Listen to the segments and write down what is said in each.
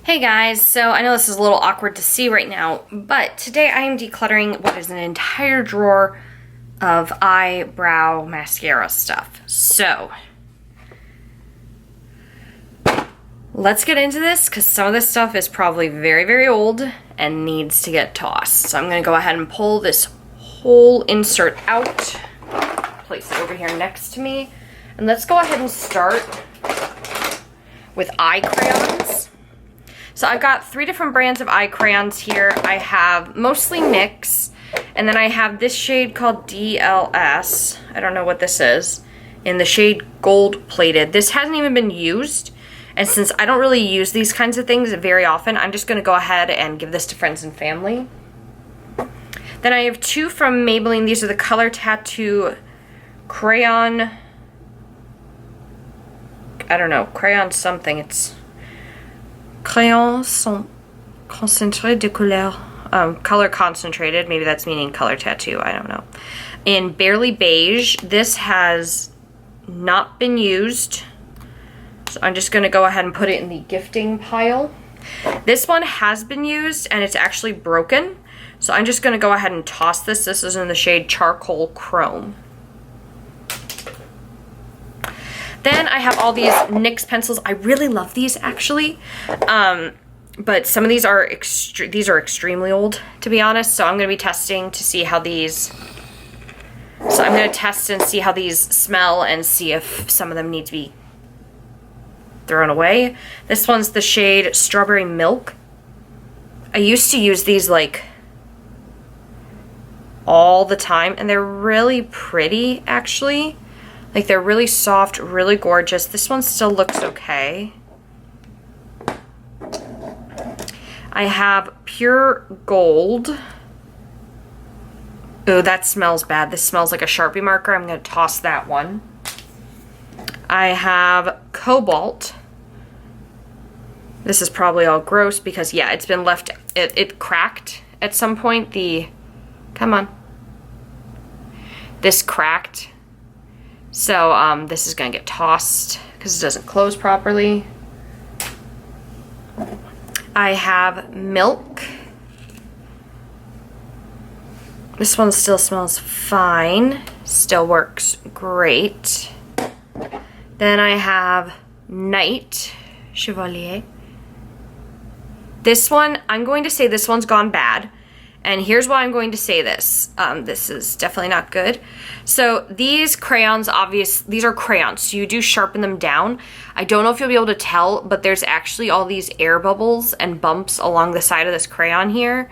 Hey guys, so I know this is a little awkward to see right now, but today I am decluttering what is an entire drawer of eyebrow mascara stuff. So, let's get into this because some of this stuff is probably very, very old and needs to get tossed. So I'm going to go ahead and pull this whole insert out, place it over here next to me, and let's go ahead and start with eye crayons. So I've got 3 different brands of eye crayons here. I have mostly NYX, and then I have this shade called DLS. I don't know what this is. In the shade Gold Plated. This hasn't even been used, and since I don't really use these kinds of things very often, I'm just going to go ahead and give this to friends and family. Then I have 2 from Maybelline. These are the Color Tattoo Crayon. I don't know, crayon something. It's Crayons concentré de couleur. Color concentrated. Maybe that's meaning color tattoo. I don't know. In Barely Beige. This has not been used. So I'm just going to go ahead and put it in the gifting pile. This one has been used and it's actually broken. So I'm just going to go ahead and toss this. This is in the shade Charcoal Chrome. Then I have all these NYX pencils. I really love these actually, but some of these are extremely old, to be honest. So I'm going to be testing to see how these. So I'm going to test and see how these smell and see if some of them need to be thrown away. This one's the shade Strawberry Milk. I used to use these like all the time, and they're really pretty actually. Like, they're really soft, really gorgeous. This one still looks okay. I have Pure Gold. Oh, that smells bad. This smells like a Sharpie marker. I'm going to toss that one. I have Cobalt. This is probably all gross because, yeah, it's been left... It cracked at some point. Come on. This cracked. So this is going to get tossed because it doesn't close properly. I have Milk. This one still smells fine. Still works great. Then I have Night Chevalier. This one, I'm going to say this one's gone bad. And here's why I'm going to say this. This is definitely not good. So these crayons, these are crayons, so you do sharpen them down. I don't know if you'll be able to tell, but there's actually all these air bubbles and bumps along the side of this crayon here.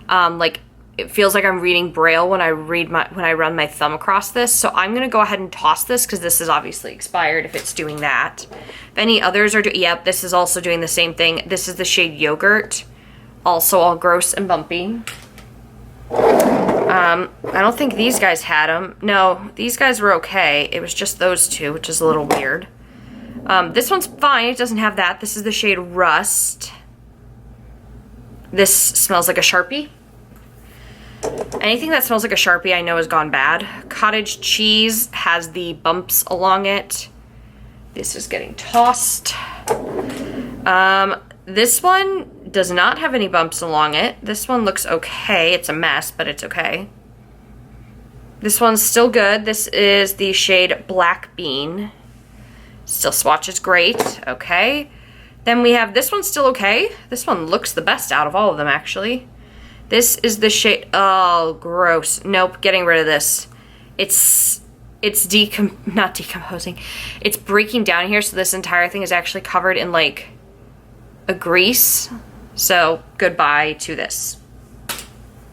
Like it feels like I'm reading Braille when I run my thumb across this. So I'm gonna go ahead and toss this because this is obviously expired if it's doing that. If any others are yep, this is also doing the same thing. This is the shade Yogurt, also all gross and bumpy. I don't think these guys had them. No, these guys were okay. It was just those 2, which is a little weird. This one's fine. It doesn't have that. This is the shade Rust. This smells like a Sharpie. Anything that smells like a Sharpie I know has gone bad. Cottage Cheese has the bumps along it. This is getting tossed. This one does not have any bumps along it. This one looks okay. It's a mess, but it's okay. This one's still good. This is the shade Black Bean. Still swatches great. Okay. Then we have this one's still okay. This one looks the best out of all of them, actually. This is the shade... Oh, gross. Nope, getting rid of this. It's not decomposing. It's breaking down here, so this entire thing is actually covered in, like, a grease. So, goodbye to this.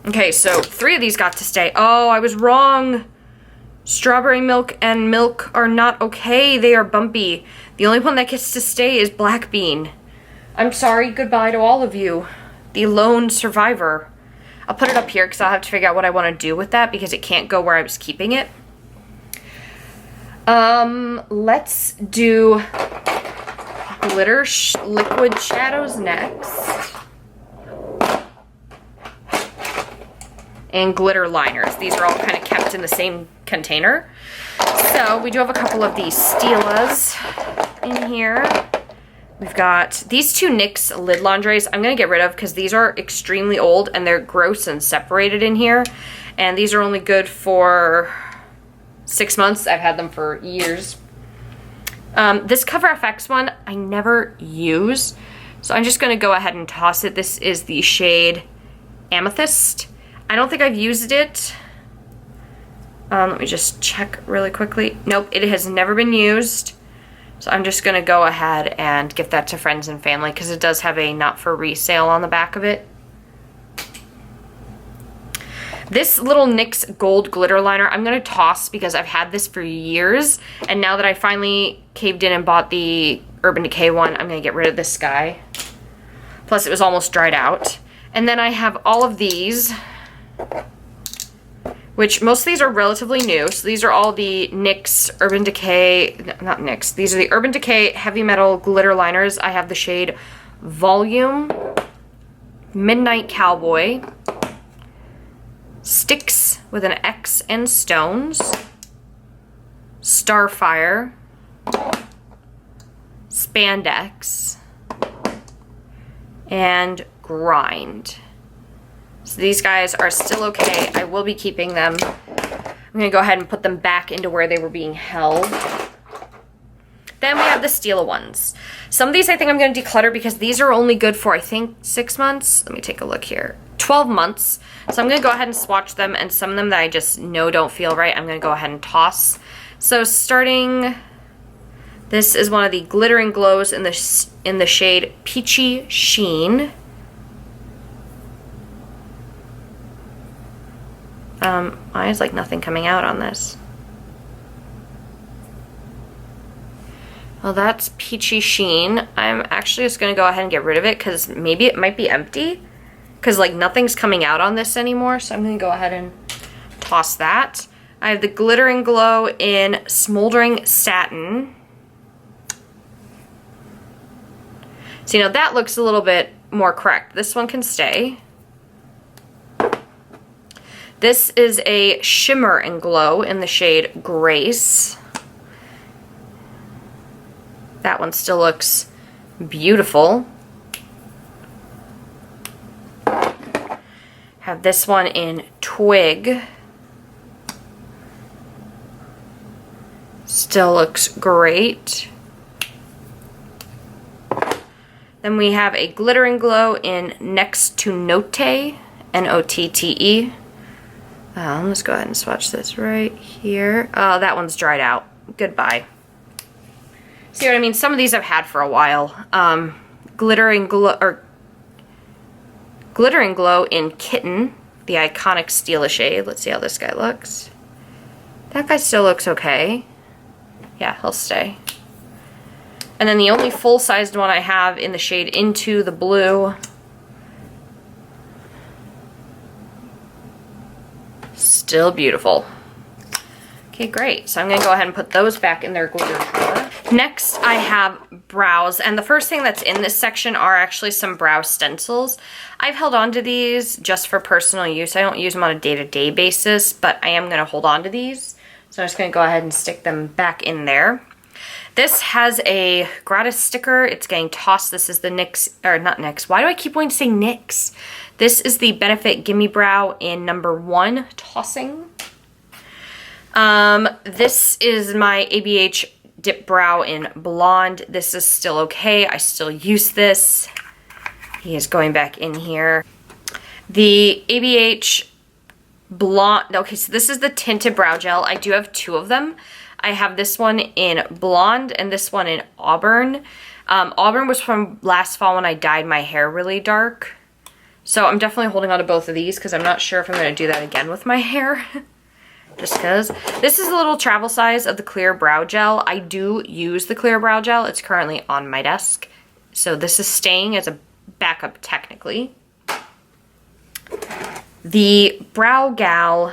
Okay, so 3 of these got to stay. Oh, I was wrong. Strawberry Milk and Milk are not okay. They are bumpy. The only one that gets to stay is Black Bean. I'm sorry. Goodbye to all of you. The lone survivor. I'll put it up here because I'll have to figure out what I want to do with that because it can't go where I was keeping it. Let's do glitter liquid shadows next. And glitter liners. These are all kind of kept in the same container. So we do have a couple of these Stilas in here. We've got these two NYX lid lingeries I'm going to get rid of because these are extremely old and they're gross and separated in here. And these are only good for 6 months. I've had them for years. This Cover FX one I never use, so I'm just going to go ahead and toss it. This is the shade Amethyst. I don't think I've used it. Let me just check really quickly. Nope, it has never been used. So I'm just going to go ahead and gift that to friends and family because it does have a not for resale on the back of it. This little NYX gold glitter liner I'm going to toss because I've had this for years. And now that I finally caved in and bought the Urban Decay one, I'm going to get rid of this guy. Plus it was almost dried out. And then I have all of these, which most of these are relatively new. So these are all the NYX Urban Decay, not NYX, these are the Urban Decay Heavy Metal Glitter Liners. I have the shade Volume, Midnight Cowboy, Sticks with an X and Stones, Starfire, Spandex, and Grind. So these guys are still okay. I will be keeping them. I'm going to go ahead and put them back into where they were being held. Then we have the Stila ones. Some of these I think I'm going to declutter because these are only good for, I think, 6 months. Let me take a look here. 12 months. So I'm going to go ahead and swatch them, and some of them that I just know don't feel right, I'm going to go ahead and toss. So starting, this is one of the Glitter and Glows in the shade Peachy Sheen. Why is like nothing coming out on this? Well, that's Peachy Sheen. I'm actually just going to go ahead and get rid of it because maybe it might be empty. Because like nothing's coming out on this anymore. So I'm going to go ahead and toss that. I have the Glitter and Glow in Smoldering Satin. So, you know, that looks a little bit more correct. This one can stay. This is a Shimmer and Glow in the shade Grace. That one still looks beautiful. Have this one in Twig. Still looks great. Then we have a Glitter and Glow in Next to Notte, N-O-T-T-E. Let's go ahead and swatch this right here. Oh, that one's dried out. Goodbye. See what I mean? Some of these I've had for a while. Glitter and Glow in Kitten, the iconic Stila shade. Let's see how this guy looks. That guy still looks okay. Yeah, he'll stay. And then the only full-sized one I have in the shade Into the Blue. Still beautiful. Okay, great. So I'm going to go ahead and put those back in their glitter drawer. Next, I have brows. And the first thing that's in this section are actually some brow stencils. I've held on to these just for personal use. I don't use them on a day-to-day basis, but I am going to hold on to these. So I'm just going to go ahead and stick them back in there. This has a gratis sticker. It's getting tossed. This is the NYX, or not NYX. Why do I keep wanting to say NYX? This is the Benefit Gimme Brow in number 1 tossing. This is my ABH Dip Brow in Blonde. This is still okay. I still use this. He is going back in here. The ABH Blonde, okay, so this is the Tinted Brow Gel. I do have 2 of them. I have this one in Blonde and this one in Auburn. Auburn was from last fall when I dyed my hair really dark. So I'm definitely holding on to both of these because I'm not sure if I'm going to do that again with my hair. Just because. This is a little travel size of the Clear Brow Gel. I do use the Clear Brow Gel. It's currently on my desk. So this is staying as a backup technically. The Brow Gal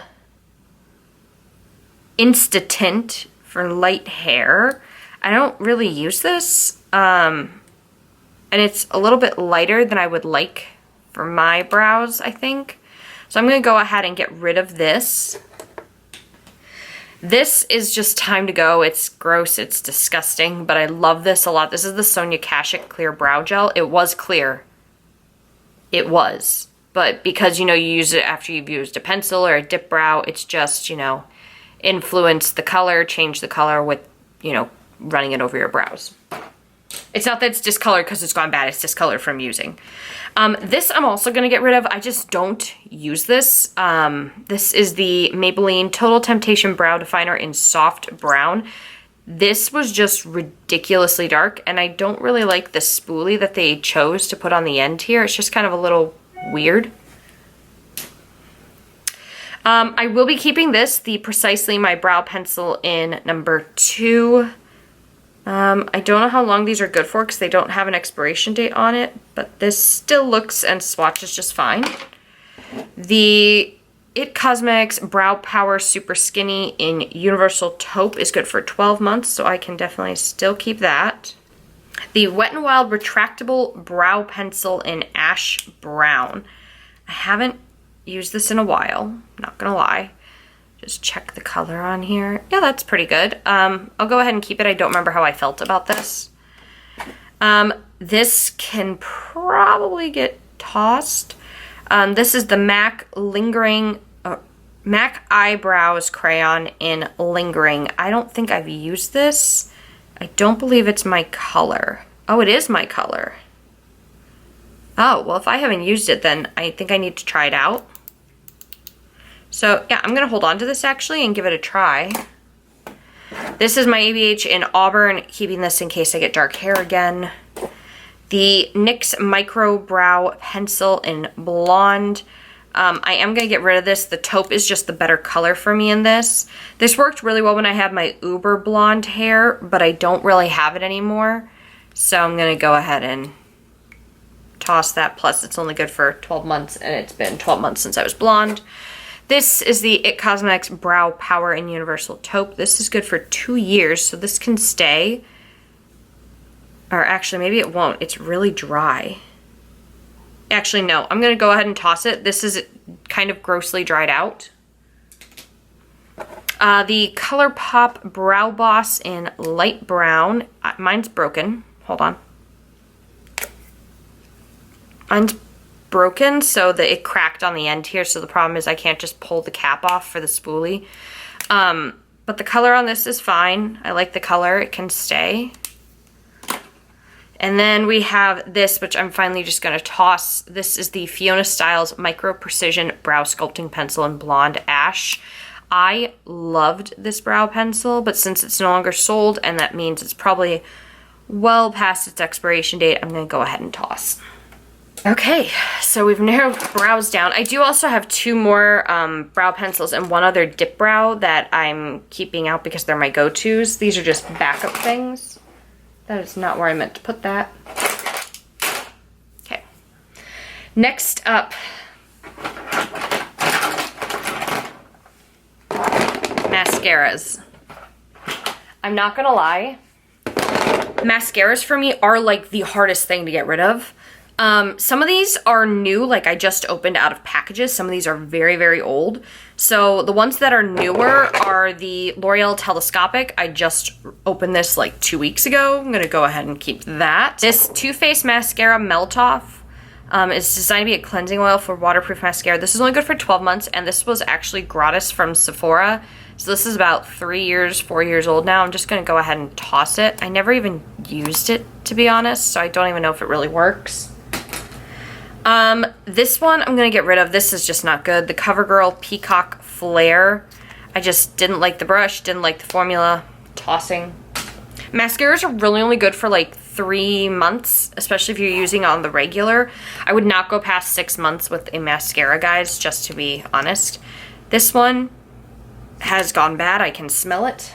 Insta-Tint for light hair. I don't really use this. And it's a little bit lighter than I would like for my brows, I think. So I'm going to go ahead and get rid of this. This is just time to go. It's gross, it's disgusting, but I love this a lot. This is the Sonia Kashuk Clear Brow Gel. It was clear. It was. But because, you know, you use it after you've used a pencil or a dip brow, it's just, you know, influence the color, change the color with, you know, running it over your brows. It's not that it's discolored because it's gone bad, it's discolored from using. This I'm also going to get rid of. I just don't use this. This is the Maybelline Total Temptation Brow Definer in Soft Brown. This was just ridiculously dark, and I don't really like the spoolie that they chose to put on the end here. It's just kind of a little weird. I will be keeping this, the Precisely My Brow Pencil in number 2. I don't know how long these are good for because they don't have an expiration date on it, but this still looks and swatches just fine. The It Cosmetics Brow Power Super Skinny in Universal Taupe is good for 12 months, so I can definitely still keep that. The Wet n Wild Retractable Brow Pencil in Ash Brown. I haven't used this in a while, not gonna lie. Just check the color on here. Yeah, that's pretty good. I'll go ahead and keep it. I don't remember how I felt about this. This can probably get tossed. This is the MAC MAC Eyebrows Crayon in Lingering. I don't think I've used this. I don't believe it's my color. Oh, it is my color. Oh, well, if I haven't used it, then I think I need to try it out. So, yeah, I'm going to hold on to this, actually, and give it a try. This is my ABH in Auburn, keeping this in case I get dark hair again. The NYX Micro Brow Pencil in Blonde. I am going to get rid of this. The taupe is just the better color for me in this. This worked really well when I had my uber blonde hair, but I don't really have it anymore. So I'm going to go ahead and toss that. Plus, it's only good for 12 months, and it's been 12 months since I was blonde. This is the It Cosmetics Brow Power in Universal Taupe. This is good for 2 years, so this can stay. Or actually, maybe it won't. It's really dry. Actually, no. I'm going to go ahead and toss it. This is kind of grossly dried out. The ColourPop Brow Boss in Light Brown. Mine's broken. Hold on. Mine's broken so that it cracked on the end here, so the problem is I can't just pull the cap off for the spoolie. But the color on this is fine. I like the color. It can stay. And then we have this, which I'm finally just going to toss. This is the Fiona Styles Micro Precision Brow Sculpting Pencil in Blonde Ash. I loved this brow pencil, but since it's no longer sold, and that means it's probably well past its expiration date, I'm going to go ahead and toss. Okay, so we've narrowed brows down. I do also have 2 more brow pencils and 1 other dip brow that I'm keeping out because they're my go-tos. These are just backup things. That is not where I meant to put that. Okay. Next up, mascaras. I'm not gonna lie, mascaras for me are like the hardest thing to get rid of. Some of these are new, like I just opened out of packages. Some of these are very, very old. So the ones that are newer are the L'Oreal Telescopic. I just opened this like 2 weeks ago. I'm gonna go ahead and keep that. This Too Faced Mascara Melt Off is designed to be a cleansing oil for waterproof mascara. This is only good for 12 months, and this was actually gratis from Sephora. So this is about 3 years, 4 years old now. I'm just gonna go ahead and toss it. I never even used it, to be honest, so I don't even know if it really works. This one I'm gonna get rid of. This is just not good. The CoverGirl Peacock Flare. I just didn't like the brush, didn't like the formula. Tossing. Mascaras are really only good for like 3 months, especially if you're using it on the regular. I would not go past 6 months with a mascara, guys, just to be honest. This one has gone bad. I can smell it.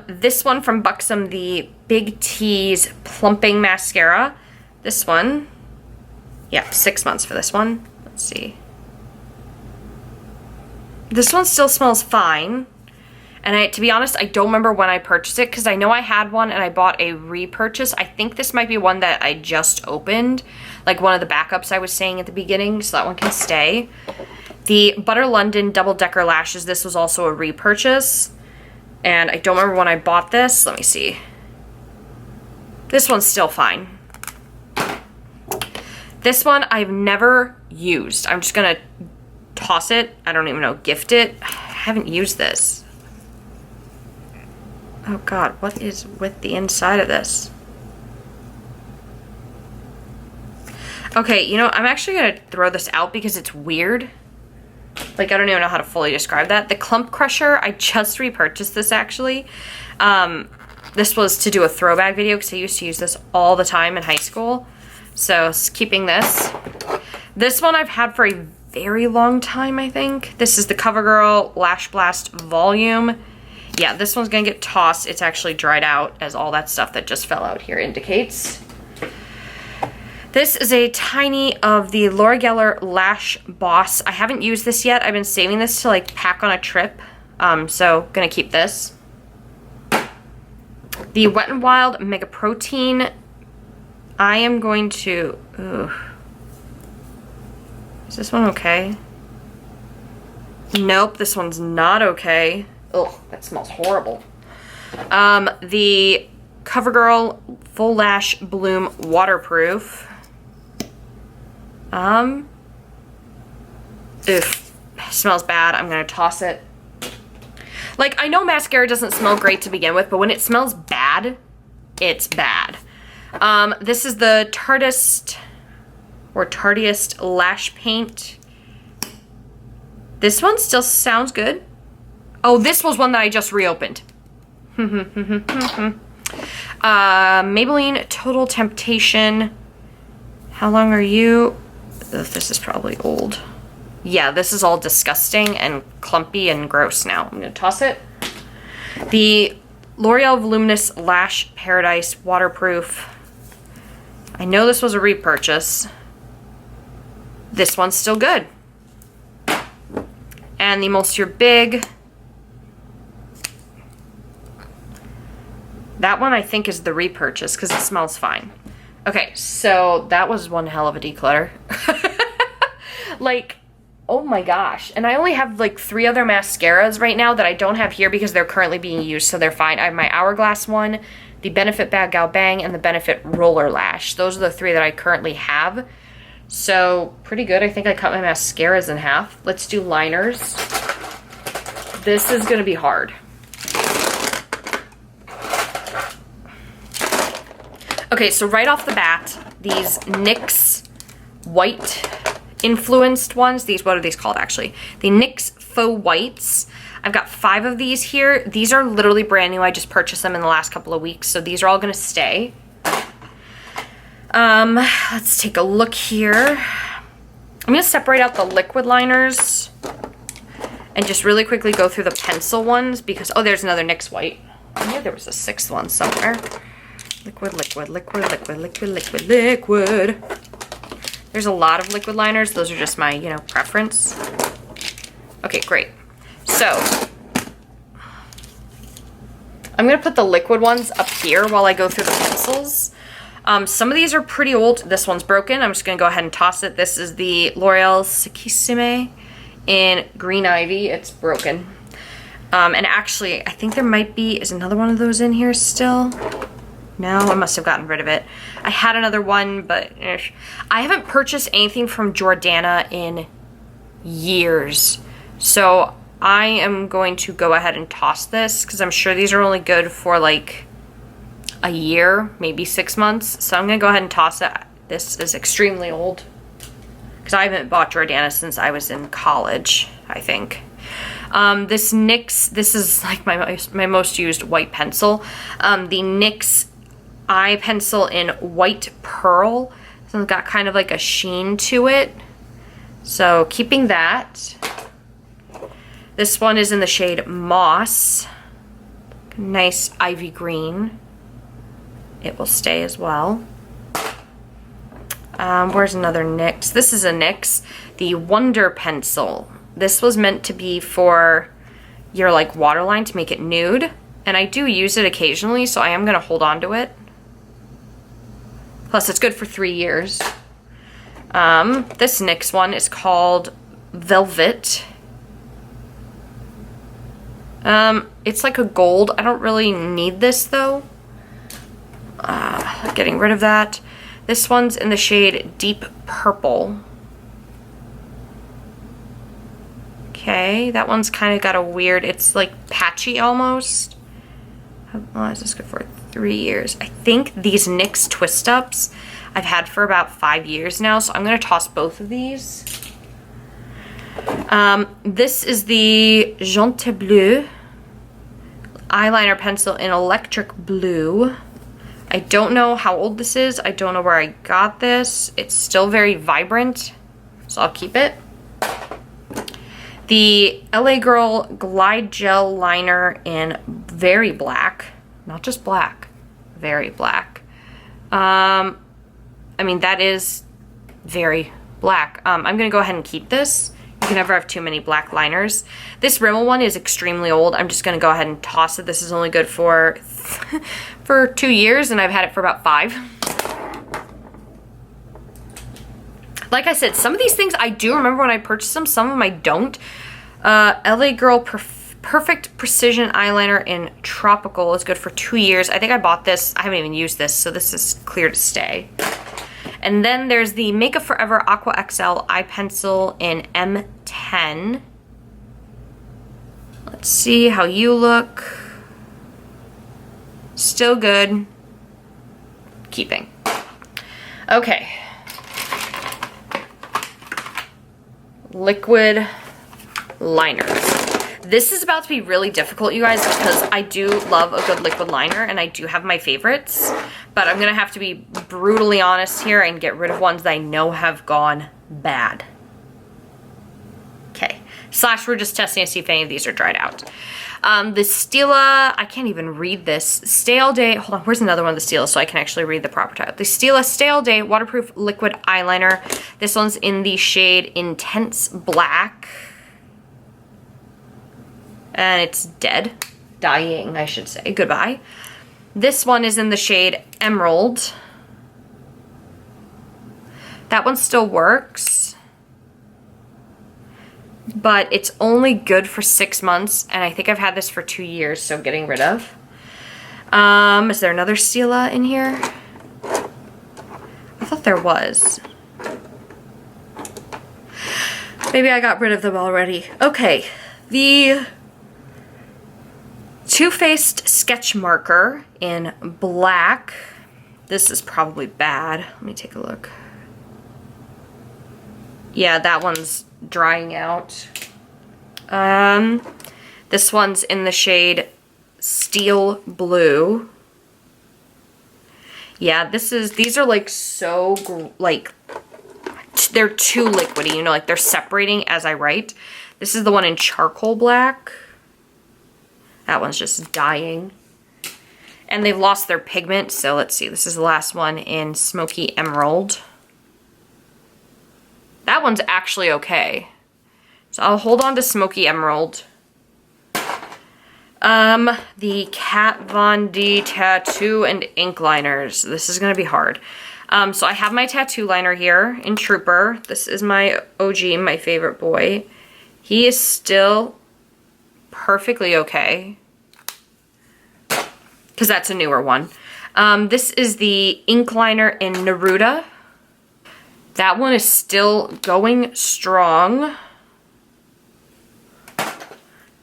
This one from Buxom, the Big T's Plumping Mascara. This one, yeah, 6 months for this one. Let's see. This one still smells fine. And to be honest, I don't remember when I purchased it because I know I had one and I bought a repurchase. I think this might be one that I just opened, like one of the backups I was saying at the beginning, so that one can stay. The Butter London Double Decker Lashes, this was also a repurchase. And I don't remember when I bought this. Let me see. This one's still fine. This one I've never used. I'm just gonna toss it. I don't even know, gift it. I haven't used this. Oh God, what is with the inside of this? Okay, you know, I'm actually gonna throw this out because it's weird. Like, I don't even know how to fully describe that. The Clump Crusher, I just repurchased this actually. This was to do a throwback video because I used to use this all the time in high school. So, keeping this. This one I've had for a very long time, I think. This is the CoverGirl Lash Blast Volume. Yeah, this one's gonna get tossed. It's actually dried out, as all that stuff that just fell out here indicates. This is a tiny of the Laura Geller Lash Boss. I haven't used this yet. I've been saving this to like pack on a trip. So gonna keep this. The Wet n Wild Mega Protein. I am going to, is this one okay? Nope, this one's not okay. Ugh, that smells horrible. The CoverGirl Full Lash Bloom Waterproof. Smells bad. I'm gonna toss it. Like, I know mascara doesn't smell great to begin with, but when it smells bad, it's bad. This is the Tartest Lash Paint. This one still sounds good. Oh, this was one that I just reopened. Maybelline Total Temptation. How long are you? This is probably old. Yeah, this is all disgusting and clumpy and gross now. I'm gonna toss it. The L'Oreal Voluminous Lash Paradise Waterproof. I know this was a repurchase. This one's still good. And the Emulsior Big. That one I think is the repurchase because it smells fine. Okay, so that was one hell of a declutter. Like, oh my gosh. And I only have like 3 other mascaras right now that I don't have here because they're currently being used, so they're fine. I have my Hourglass one, the Benefit Bad Gal Bang, and the Benefit Roller Lash. Those are the 3 that I currently have. So, pretty good. I think I cut my mascaras in half. Let's do liners. This is gonna be hard. Okay, so right off the bat, these NYX white influenced ones, what are these called actually? The NYX Faux Whites. I've got 5 of these here. These are literally brand new. I just purchased them in the last couple of weeks, so these are all gonna stay. Let's take a look here. I'm gonna separate out the liquid liners and just really quickly go through the pencil ones because, oh, there's another NYX white. I knew there was a 6th one somewhere. Liquid, liquid, liquid, liquid, liquid, liquid, liquid. There's a lot of liquid liners. Those are just my, you know, preference. Okay, great. So, I'm gonna put the liquid ones up here while I go through the pencils. Some of these are pretty old. This one's broken. I'm just gonna go ahead and toss it. This is the L'Oreal Secchissime in Green Ivy. It's broken. And actually, I think there might be, is another one of those in here still? No, I must have gotten rid of it. I had another one, but I haven't purchased anything from Jordana in years. So I am going to go ahead and toss this because I'm sure these are only good for like a year, maybe 6 months. So I'm going to go ahead and toss it. This is extremely old because I haven't bought Jordana since I was in college, I think. This NYX, this is like my most used white pencil. The NYX eye pencil in White Pearl. So it's got kind of like a sheen to it. So keeping that. This one is in the shade Moss. Nice ivy green. It will stay as well. Where's another NYX? This is a NYX. The Wonder Pencil. This was meant to be for your like waterline to make it nude. And I do use it occasionally, so I am going to hold on to it. Plus, it's good for 3 years. This NYX one is called Velvet. It's like a gold. I don't really need this though. Getting rid of that. This one's in the shade Deep Purple. Okay, that one's kind of got a weird, it's like patchy almost. How long is this good for? 3 years. I think these NYX Twist Ups I've had for about 5 years now, so I'm gonna toss both of these. This is the Jaunte Bleu eyeliner pencil in electric blue. I don't know how old this is. I don't know where I got this. It's still very vibrant, so I'll keep it. The LA Girl Glide Gel Liner in very black. Not just black, very black. I mean, that is very black. I'm gonna go ahead and keep this. You can never have too many black liners. This Rimmel one is extremely old. I'm just gonna go ahead and toss it. This is only good for 2 years, and I've had it for about 5. Like I said, some of these things I do remember when I purchased them, some of them I don't. LA Girl Perfect Precision Eyeliner in Tropical is good for 2 years. I think I bought this. I haven't even used this, so this is clear to stay. And then there's the Makeup Forever Aqua XL Eye Pencil in M10. Let's see how you look. Still good. Keeping. Okay. Liquid liners. This is about to be really difficult, you guys, because I do love a good liquid liner and I do have my favorites, but I'm gonna have to be brutally honest here and get rid of ones that I know have gone bad. Okay, slash we're just testing to see if any of these are dried out. The Stila, I can't even read this. Stay All Day, hold on, where's another one of the Stila so I can actually read the proper title. The Stila Stay All Day Waterproof Liquid Eyeliner. This one's in the shade Intense Black. And it's dying, I should say, goodbye. This one is in the shade Emerald. That one still works, but it's only good for 6 months, and I think I've had this for 2 years, so getting rid of. Is there another Stila in here? I thought there was. Maybe I got rid of them already. Okay, the Too Faced Sketch Marker in black. This is probably bad. Let me take a look. Yeah, that one's drying out. This one's in the shade Steel Blue. Yeah, these are like so, they're too liquidy, you know, like they're separating as I write. This is the one in Charcoal Black. That one's just dying. And they've lost their pigment, so let's see. This is the last one in Smoky Emerald. That one's actually okay. So I'll hold on to Smoky Emerald. The Kat Von D Tattoo and Ink Liners. This is gonna be hard. So I have my tattoo liner here in Trooper. This is my OG, my favorite boy. He is still perfectly okay, because that's a newer one. This is the ink liner in Neruda. That one is still going strong.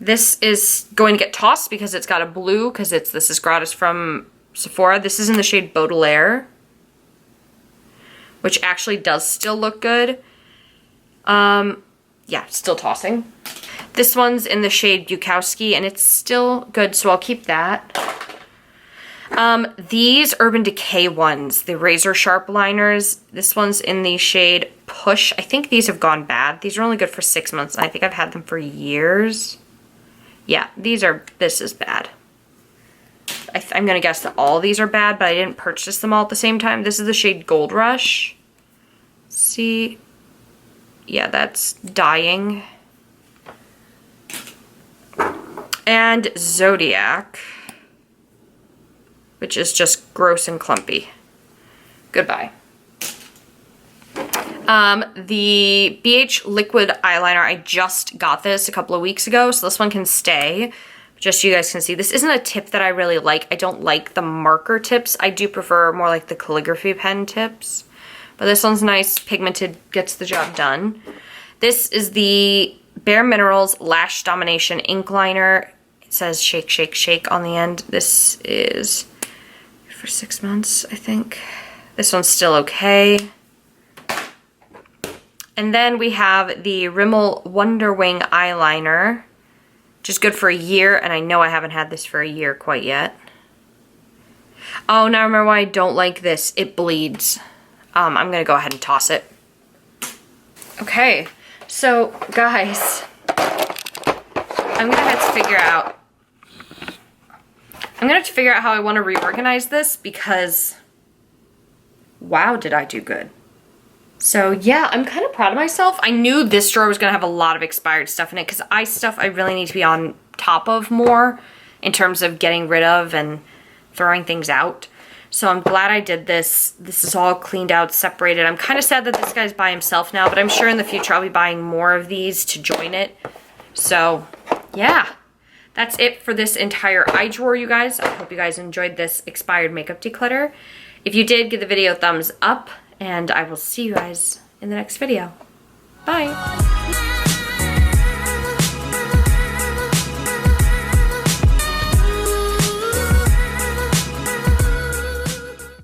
This is going to get tossed because it's got a blue, because this is gratis from Sephora. This is in the shade Baudelaire, which actually does still look good. Yeah, still tossing. This one's in the shade Bukowski, and it's still good, so I'll keep that. These Urban Decay ones, the razor sharp liners, this one's in the shade Push. I think these have gone bad. These are only good for 6 months, and I think I've had them for years. Yeah, this is bad. I'm gonna guess that all these are bad, but I didn't purchase them all at the same time. This is the shade Gold Rush. See? Yeah, that's dying. And Zodiac, which is just gross and clumpy. Goodbye. The BH liquid eyeliner, I just got this a couple of weeks ago, so this one can stay. Just so you guys can see, this isn't a tip that I really like. I don't like the marker tips. I do prefer more like the calligraphy pen tips. But this one's nice, pigmented, gets the job done. This is the Bare Minerals Lash Domination Ink Liner. It says shake, shake, shake on the end. This is for 6 months, I think. This one's still okay. And then we have the Rimmel Wonder Wing eyeliner, which is good for a year, and I know I haven't had this for a year quite yet. Oh, now I remember why I don't like this. It bleeds. I'm gonna go ahead and toss it. Okay, so guys, I'm gonna have to figure out how I want to reorganize this, because wow, did I do good. So yeah, I'm kind of proud of myself. I knew this drawer was gonna have a lot of expired stuff in it, because stuff I really need to be on top of more in terms of getting rid of and throwing things out. So I'm glad I did this. This is all cleaned out, separated. I'm kind of sad that this guy's by himself now, but I'm sure in the future I'll be buying more of these to join it. So yeah, that's it for this entire eye drawer, you guys. I hope you guys enjoyed this expired makeup declutter. If you did, give the video a thumbs up, and I will see you guys in the next video. Bye.